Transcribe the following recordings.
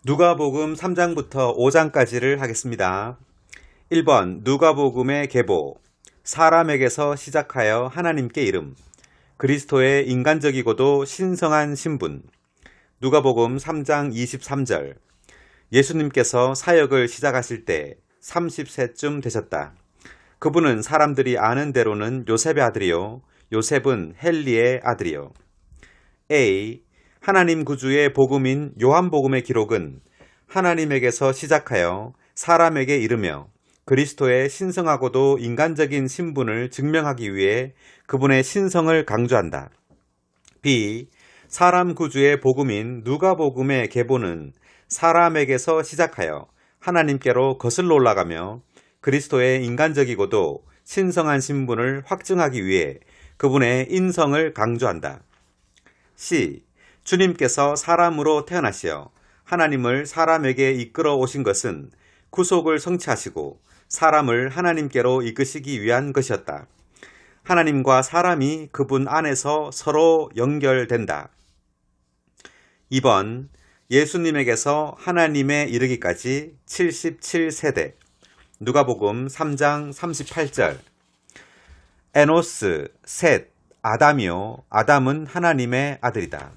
누가복음 3장부터 5장까지를 하겠습니다. 1번 누가복음의 계보, 사람에게서 시작하여 하나님께 이름, 그리스도의 인간적이고도 신성한 신분. 누가복음 3장 23절, 예수님께서 사역을 시작하실 때 30세쯤 되셨다. 그분은 사람들이 아는 대로는 요셉의 아들이요, 요셉은 헬리의 아들이요. A. 하나님 구주의 복음인 요한복음의 기록은 하나님에게서 시작하여 사람에게 이르며 그리스도의 신성하고도 인간적인 신분을 증명하기 위해 그분의 신성을 강조한다. B. 사람 구주의 복음인 누가복음의 계보는 사람에게서 시작하여 하나님께로 거슬러 올라가며 그리스도의 인간적이고도 신성한 신분을 확증하기 위해 그분의 인성을 강조한다. C. 주님께서 사람으로 태어나시어 하나님을 사람에게 이끌어 오신 것은 구속을 성취하시고 사람을 하나님께로 이끄시기 위한 것이었다. 하나님과 사람이 그분 안에서 서로 연결된다. 2번 예수님에게서 하나님에 이르기까지 77세대. 누가복음 3장 38절. 에노스, 셋, 아담이요, 아담은 하나님의 아들이다.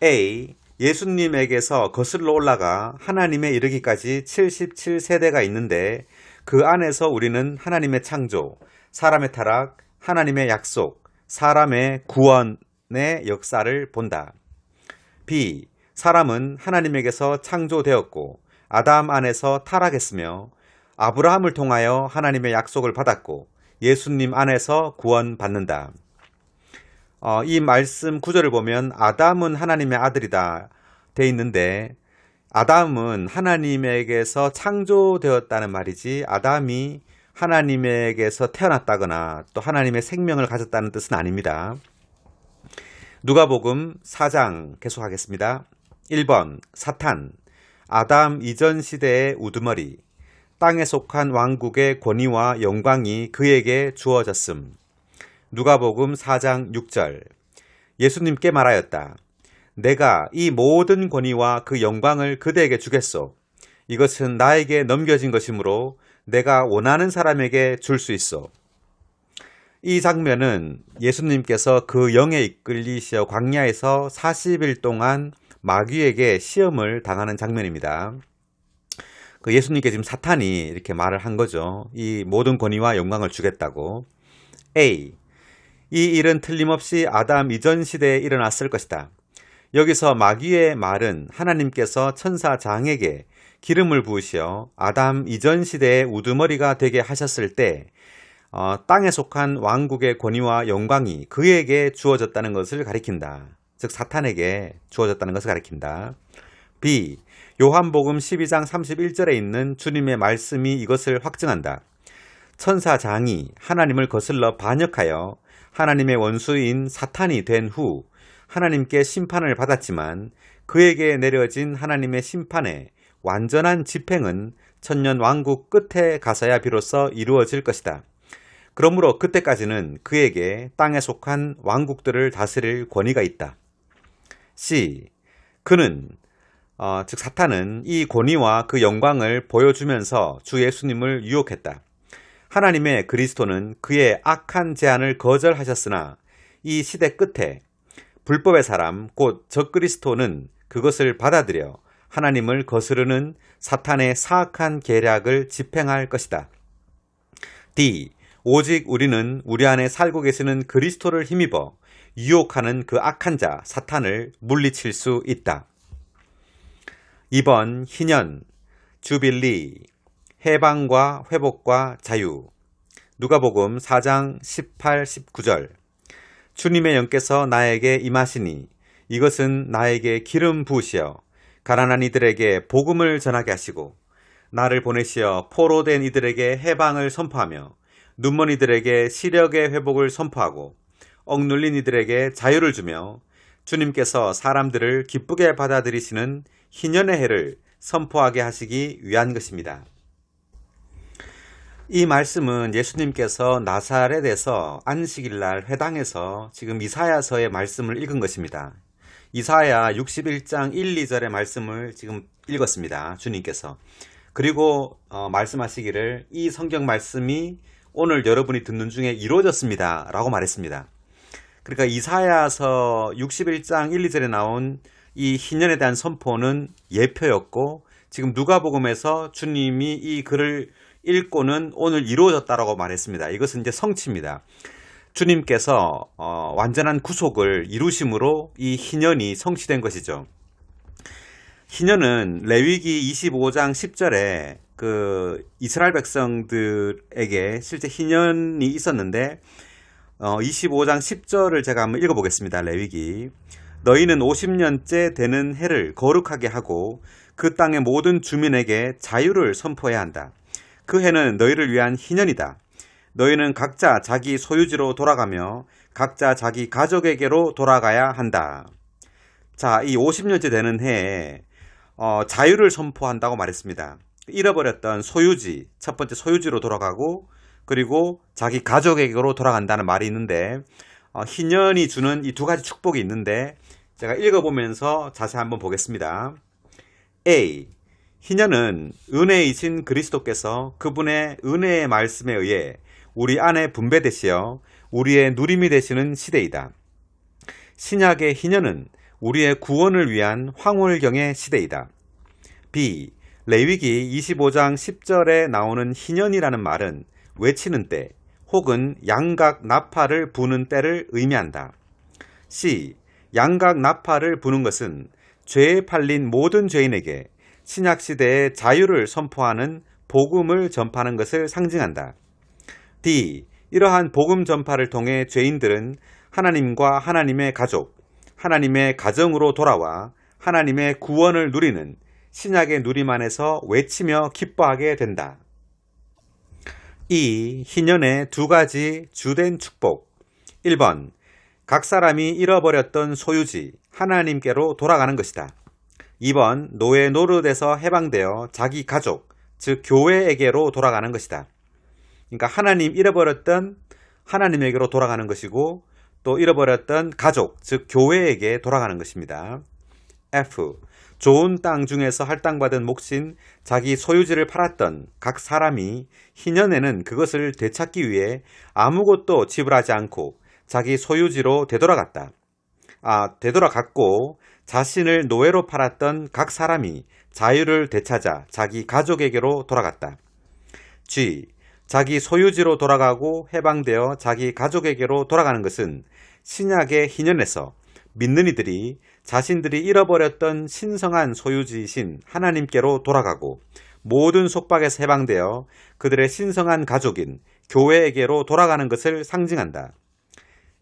A. 예수님에게서 거슬러 올라가 하나님에 이르기까지 77세대가 있는데 그 안에서 우리는 하나님의 창조, 사람의 타락, 하나님의 약속, 사람의 구원의 역사를 본다. B. 사람은 하나님에게서 창조되었고 아담 안에서 타락했으며 아브라함을 통하여 하나님의 약속을 받았고 예수님 안에서 구원받는다. 이 말씀 구절을 보면 아담은 하나님의 아들이다 돼 있는데 아담은 하나님에게서 창조되었다는 말이지 아담이 하나님에게서 태어났다거나 또 하나님의 생명을 가졌다는 뜻은 아닙니다. 누가복음 4장 계속하겠습니다. 1번 사탄, 아담 이전 시대의 우두머리, 땅에 속한 왕국의 권위와 영광이 그에게 주어졌음. 누가복음 4장 6절, 예수님께 말하였다. 내가 이 모든 권위와 그 영광을 그대에게 주겠소. 이것은 나에게 넘겨진 것이므로 내가 원하는 사람에게 줄 수 있소. 이 장면은 예수님께서 그 영에 이끌리시어 광야에서 40일 동안 마귀에게 시험을 당하는 장면입니다. 그 예수님께 지금 사탄이 이렇게 말을 한 거죠. 이 모든 권위와 영광을 주겠다고. A. 이 일은 틀림없이 아담 이전 시대에 일어났을 것이다. 여기서 마귀의 말은 하나님께서 천사 장에게 기름을 부으시어 아담 이전 시대의 우두머리가 되게 하셨을 때 땅에 속한 왕국의 권위와 영광이 그에게 주어졌다는 것을 가리킨다. 즉 사탄에게 주어졌다는 것을 가리킨다. B. 요한복음 12장 31절에 있는 주님의 말씀이 이것을 확증한다. 천사 장이 하나님을 거슬러 반역하여 하나님의 원수인 사탄이 된 후 하나님께 심판을 받았지만 그에게 내려진 하나님의 심판의 완전한 집행은 천년 왕국 끝에 가서야 비로소 이루어질 것이다. 그러므로 그때까지는 그에게 땅에 속한 왕국들을 다스릴 권위가 있다. C. 그는 즉 사탄은 이 권위와 그 영광을 보여주면서 주 예수님을 유혹했다. 하나님의 그리스도는 그의 악한 제안을 거절하셨으나 이 시대 끝에 불법의 사람 곧 적그리스도는 그것을 받아들여 하나님을 거스르는 사탄의 사악한 계략을 집행할 것이다. D. 오직 우리는 우리 안에 살고 계시는 그리스도를 힘입어 유혹하는 그 악한 자 사탄을 물리칠 수 있다. 2번 희년, 주빌리, 해방과 회복과 자유. 누가복음 4장 18, 19절. 주님의 영께서 나에게 임하시니 이것은 나에게 기름 부으시어 가난한 이들에게 복음을 전하게 하시고 나를 보내시어 포로된 이들에게 해방을 선포하며 눈먼 이들에게 시력의 회복을 선포하고 억눌린 이들에게 자유를 주며 주님께서 사람들을 기쁘게 받아들이시는 희년의 해를 선포하게 하시기 위한 것입니다. 이 말씀은 예수님께서 나사렛에서 안식일날 회당에서 지금 이사야서의 말씀을 읽은 것입니다. 이사야 61장 1, 2절의 말씀을 지금 읽었습니다. 주님께서. 그리고 말씀하시기를 이 성경 말씀이 오늘 여러분이 듣는 중에 이루어졌습니다. 라고 말했습니다. 그러니까 이사야서 61장 1, 2절에 나온 이 희년에 대한 선포는 예표였고 지금 누가복음에서 주님이 이 글을 읽고는 오늘 이루어졌다라고 말했습니다. 이것은 이제 성취입니다. 주님께서 완전한 구속을 이루심으로 이 희년이 성취된 것이죠. 희년은 레위기 25장 10절에 그 이스라엘 백성들에게 실제 희년이 있었는데 25장 10절을 제가 한번 읽어보겠습니다. 레위기. 너희는 50년째 되는 해를 거룩하게 하고 그 땅의 모든 주민에게 자유를 선포해야 한다. 그 해는 너희를 위한 희년이다. 너희는 각자 자기 소유지로 돌아가며 각자 자기 가족에게로 돌아가야 한다. 자, 이 50년째 되는 해에 자유를 선포한다고 말했습니다. 잃어버렸던 소유지, 첫 번째 소유지로 돌아가고 그리고 자기 가족에게로 돌아간다는 말이 있는데 희년이 주는 이 두 가지 축복이 있는데 제가 읽어보면서 자세히 한번 보겠습니다. A. 희년은 은혜이신 그리스도께서 그분의 은혜의 말씀에 의해 우리 안에 분배되시어 우리의 누림이 되시는 시대이다. 신약의 희년은 우리의 구원을 위한 황홀경의 시대이다. B. 레위기 25장 10절에 나오는 희년이라는 말은 외치는 때 혹은 양각 나팔을 부는 때를 의미한다. C. 양각 나팔을 부는 것은 죄에 팔린 모든 죄인에게 신약시대의 자유를 선포하는 복음을 전파하는 것을 상징한다. D. 이러한 복음 전파를 통해 죄인들은 하나님과 하나님의 가족, 하나님의 가정으로 돌아와 하나님의 구원을 누리는 신약의 누림 안에서 외치며 기뻐하게 된다. 이 희년의 두 가지 주된 축복. 1번. 각 사람이 잃어버렸던 소유지 하나님께로 돌아가는 것이다. 2번. 노예 노릇에서 해방되어 자기 가족, 즉 교회에게로 돌아가는 것이다. 그러니까 하나님 잃어버렸던 하나님에게로 돌아가는 것이고 또 잃어버렸던 가족, 즉 교회에게 돌아가는 것입니다. F. 좋은 땅 중에서 할당받은 몫인 자기 소유지를 팔았던 각 사람이 희년에는 그것을 되찾기 위해 아무것도 지불하지 않고 자기 소유지로 되돌아갔고 자신을 노예로 팔았던 각 사람이 자유를 되찾아 자기 가족에게로 돌아갔다. G. 자기 소유지로 돌아가고 해방되어 자기 가족에게로 돌아가는 것은 신약의 희년에서 믿는 이들이 자신들이 잃어버렸던 신성한 소유지이신 하나님께로 돌아가고 모든 속박에서 해방되어 그들의 신성한 가족인 교회에게로 돌아가는 것을 상징한다.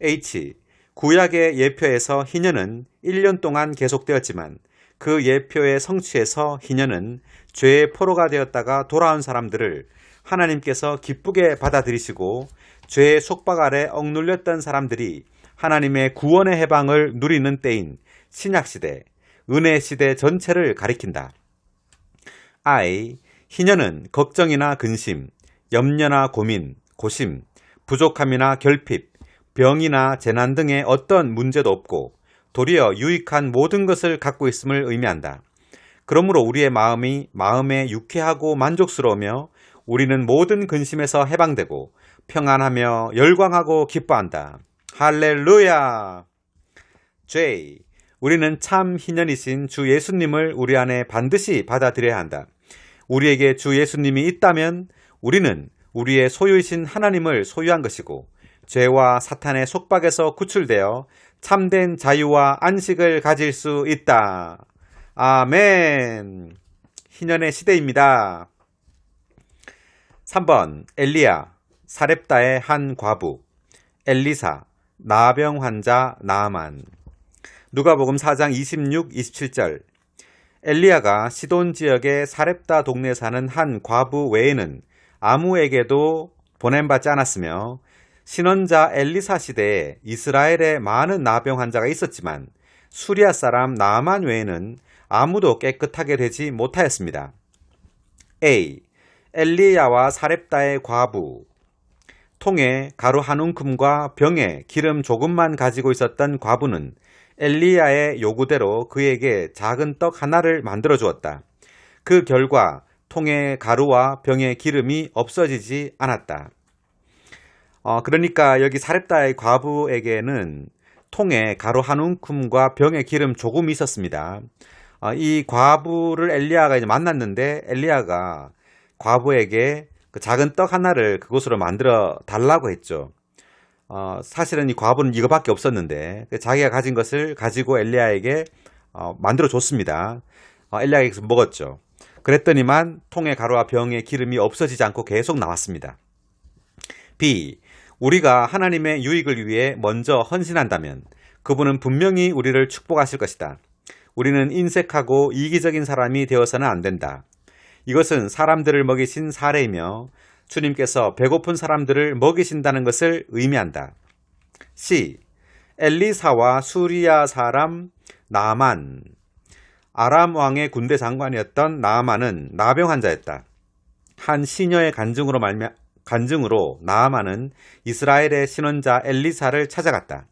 H. 구약의 예표에서 희년은 1년 동안 계속되었지만 그 예표의 성취에서 희년은 죄의 포로가 되었다가 돌아온 사람들을 하나님께서 기쁘게 받아들이시고 죄의 속박 아래 억눌렸던 사람들이 하나님의 구원의 해방을 누리는 때인 신약시대, 은혜시대 전체를 가리킨다. I. 희년은 걱정이나 근심, 염려나 고민, 고심, 부족함이나 결핍, 병이나 재난 등의 어떤 문제도 없고 도리어 유익한 모든 것을 갖고 있음을 의미한다. 그러므로 우리의 마음에 유쾌하고 만족스러우며 우리는 모든 근심에서 해방되고 평안하며 열광하고 기뻐한다. 할렐루야! J. 우리는 참 희년이신 주 예수님을 우리 안에 반드시 받아들여야 한다. 우리에게 주 예수님이 있다면 우리는 우리의 소유이신 하나님을 소유한 것이고 죄와 사탄의 속박에서 구출되어 참된 자유와 안식을 가질 수 있다. 아멘. 희년의 시대입니다. 3번 엘리야, 사렙다의 한 과부, 엘리사, 나병 환자 나아만. 누가복음 4장 26, 27절. 엘리야가 시돈 지역의 사렙다 동네에 사는 한 과부 외에는 아무에게도 보냄받지 않았으며 신원자 엘리사 시대에 이스라엘에 많은 나병 환자가 있었지만 수리아 사람 나아만 외에는 아무도 깨끗하게 되지 못하였습니다. A. 엘리야와 사렙다의 과부. 통에 가루 한 움큼과 병에 기름 조금만 가지고 있었던 과부는 엘리야의 요구대로 그에게 작은 떡 하나를 만들어 주었다. 그 결과 통의 가루와 병의 기름이 없어지지 않았다. 그러니까 여기 사렙다의 과부에게는 통에 가루 한 움큼과 병의 기름 조금 있었습니다. 이 과부를 엘리야가 이제 만났는데 엘리야가 과부에게 그 작은 떡 하나를 그곳으로 만들어 달라고 했죠. 사실은 이 과부는 이거밖에 없었는데 자기가 가진 것을 가지고 엘리야에게 만들어 줬습니다. 엘리야에게서 먹었죠. 그랬더니만 통의 가루와 병의 기름이 없어지지 않고 계속 나왔습니다. B. 우리가 하나님의 유익을 위해 먼저 헌신한다면 그분은 분명히 우리를 축복하실 것이다. 우리는 인색하고 이기적인 사람이 되어서는 안 된다. 이것은 사람들을 먹이신 사례이며 주님께서 배고픈 사람들을 먹이신다는 것을 의미한다. C. 엘리사와 수리아 사람 나아만. 아람 왕의 군대 장관이었던 나아만은 나병 환자였다. 한 시녀의 간증으로 나아만은 이스라엘의 신원자 엘리사를 찾아갔다.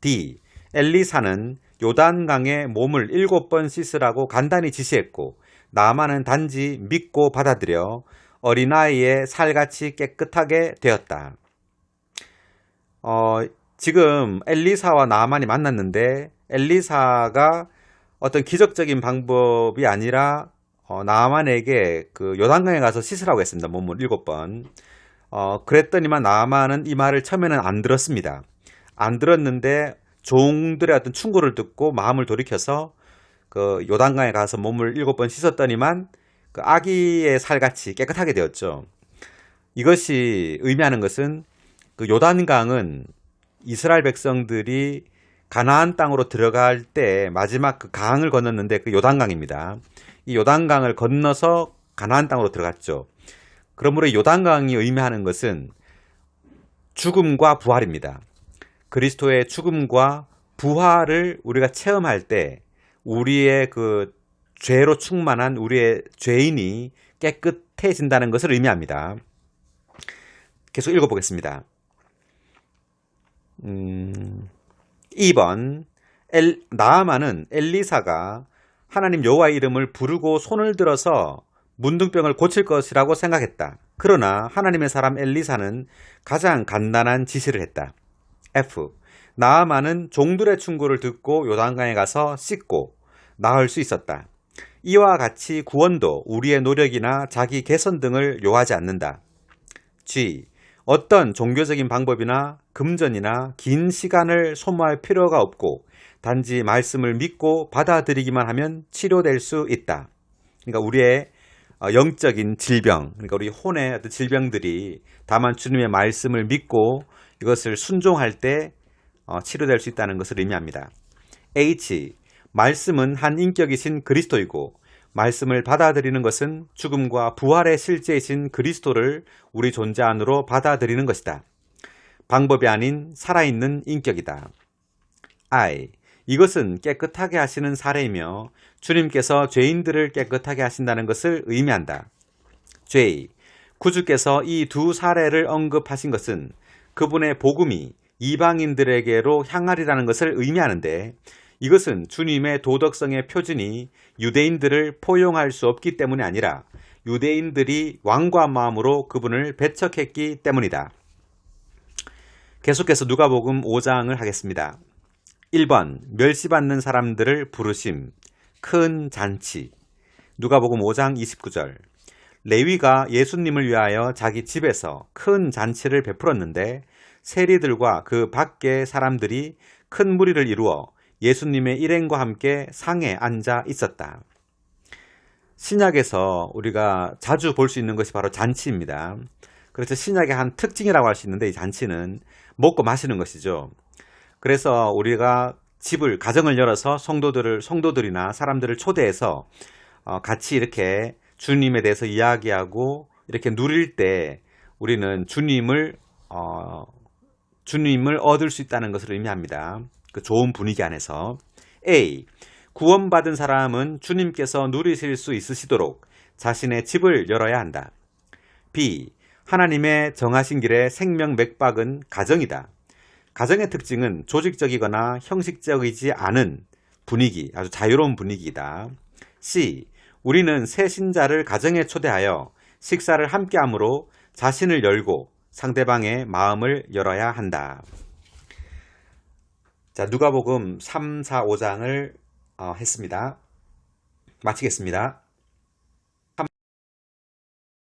D. 엘리사는 요단강에 몸을 7번 씻으라고 간단히 지시했고 나아만은 단지 믿고 받아들여 어린아이의 살같이 깨끗하게 되었다. 지금 엘리사와 나아만이 만났는데 엘리사가 어떤 기적적인 방법이 아니라 나아만에게 그 요단강에 가서 씻으라고 했습니다. 몸을 7번. 그랬더니만 나아만은 이 말을 처음에는 안 들었습니다. 안 들었는데 종들의 어떤 충고를 듣고 마음을 돌이켜서 그 요단강에 가서 몸을 7번 씻었더니만 그 아기의 살같이 깨끗하게 되었죠. 이것이 의미하는 것은 그 요단강은 이스라엘 백성들이 가나안 땅으로 들어갈 때 마지막 그 강을 건넜는데 그 요단강입니다. 이 요단강을 건너서 가나안 땅으로 들어갔죠. 그러므로 요단강이 의미하는 것은 죽음과 부활입니다. 그리스도의 죽음과 부활을 우리가 체험할 때 우리의 그 죄로 충만한 우리의 죄인이 깨끗해진다는 것을 의미합니다. 계속 읽어보겠습니다. 2번 나아만은 엘리사가 하나님 여호와의 이름을 부르고 손을 들어서 문둥병을 고칠 것이라고 생각했다. 그러나 하나님의 사람 엘리사는 가장 간단한 지시를 했다. F. 나아만은 종들의 충고를 듣고 요단강에 가서 씻고 나을 수 있었다. 이와 같이 구원도 우리의 노력이나 자기 개선 등을 요하지 않는다. G. 어떤 종교적인 방법이나 금전이나 긴 시간을 소모할 필요가 없고 단지 말씀을 믿고 받아들이기만 하면 치료될 수 있다. 그러니까 우리의 영적인 질병, 그러니까 우리 혼의 어떤 질병들이 다만 주님의 말씀을 믿고 이것을 순종할 때 치료될 수 있다는 것을 의미합니다. H. 말씀은 한 인격이신 그리스도이고 말씀을 받아들이는 것은 죽음과 부활의 실제이신 그리스도를 우리 존재 안으로 받아들이는 것이다. 방법이 아닌 살아있는 인격이다. I. 이것은 깨끗하게 하시는 사례이며 주님께서 죄인들을 깨끗하게 하신다는 것을 의미한다. J. 구주께서 이 두 사례를 언급하신 것은 그분의 복음이 이방인들에게로 향하리라는 것을 의미하는데 이것은 주님의 도덕성의 표준이 유대인들을 포용할 수 없기 때문이 아니라 유대인들이 완고한 마음으로 그분을 배척했기 때문이다. 계속해서 누가복음 5장을 하겠습니다. 1번 멸시받는 사람들을 부르심, 큰 잔치. 누가복음 5장 29절. 레위가 예수님을 위하여 자기 집에서 큰 잔치를 베풀었는데 세리들과 그 밖의 사람들이 큰 무리를 이루어 예수님의 일행과 함께 상에 앉아 있었다. 신약에서 우리가 자주 볼 수 있는 것이 바로 잔치입니다. 그래서 신약의 한 특징이라고 할 수 있는데 이 잔치는 먹고 마시는 것이죠. 그래서 우리가 집을, 가정을 열어서 성도들이나 사람들을 초대해서 같이 이렇게 주님에 대해서 이야기하고 이렇게 누릴 때 우리는 주님을 얻을 수 있다는 것을 의미합니다. 그 좋은 분위기 안에서. A. 구원받은 사람은 주님께서 누리실 수 있으시도록 자신의 집을 열어야 한다. B. 하나님의 정하신 길의 생명 맥박은 가정이다. 가정의 특징은 조직적이거나 형식적이지 않은 분위기, 아주 자유로운 분위기이다. C. 우리는 새 신자를 가정에 초대하여 식사를 함께하므로 자신을 열고 상대방의 마음을 열어야 한다. 자, 누가복음 3, 4, 5장을 했습니다. 마치겠습니다.